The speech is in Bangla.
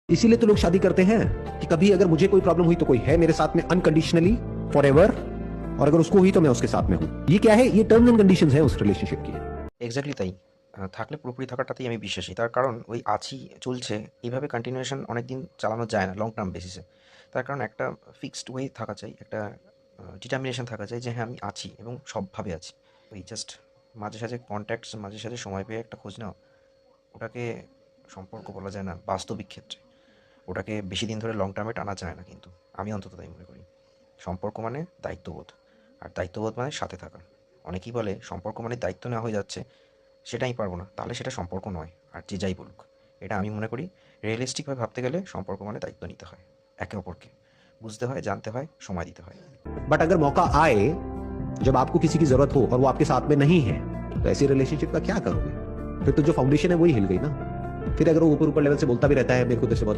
इसीलिए तो लोग शादी करते हैं कि कभी अगर मुझे कोई प्रॉब्लम हुई तो कोई है मेरे साथ में अनकंडीशनली फॉर एवर, और अगर उसको हुई तो मैं उसके साथ में हूं। ये क्या है? ये टर्म्स एंड कंडीशंस है उस रिलेशनशिप की। এক্স্যাক্টলি তাই। থাকলে পুরোপুরি থাকাটাতেই আমি বিশ্বাসী। তার কারণ ওই আছি, চলছে, এইভাবে কন্টিনিউয়েশন অনেক দিন চালানো যায় না লং টার্ম বেসিসে। তার কারণ একটা ফিক্সড ওয়ে থাকা চাই, একটা ডিটারমিনেশন থাকা চাই যে হ্যাঁ আমি আছি এবং সবভাবে আছি। ওই জাস্ট মাঝে সাঝে কন্ট্যাক্টস, মাঝে সাঝে সময় পেয়ে একটা খোঁজ নাও, ওটাকে সম্পর্ক বলা যায় না বাস্তবিক ক্ষেত্রে। ওটাকে বেশি দিন ধরে লং টার্মে টানা যায় না কিন্তু। আমি অন্তত তাই মনে করি। সম্পর্ক মানে দায়িত্ববোধ, আর দায়িত্ববোধ মানে সাথে থাকা। অনেকেই বলে সম্পর্ক মানে দায়িত্ব নেওয়া হয়ে যাচ্ছে, সেটা আমি পারবো না, তাহলে সেটা সম্পর্ক নয়। আর যে যাই বলুক, এটা আমি মনে করি রিয়েলিস্টিকভাবে ভাবতে গেলে সম্পর্ক মানে দায়িত্ব নিতে হয়, একে অপরকে বুঝতে হয়, জানতে হয়, সময় দিতে হয়। बट अगर मौका आए जब आपको किसी की जरूरत हो और वो आपके साथ में नहीं है, तो ऐसी रिलेशनशिप का क्या करोगे? फिर तो जो फाउंडेशन है वही हिल गई ना। फिर अगर वो ऊपर ऊपर लेवल से बोलता भी रहता है मेरे को तेरे से बहुत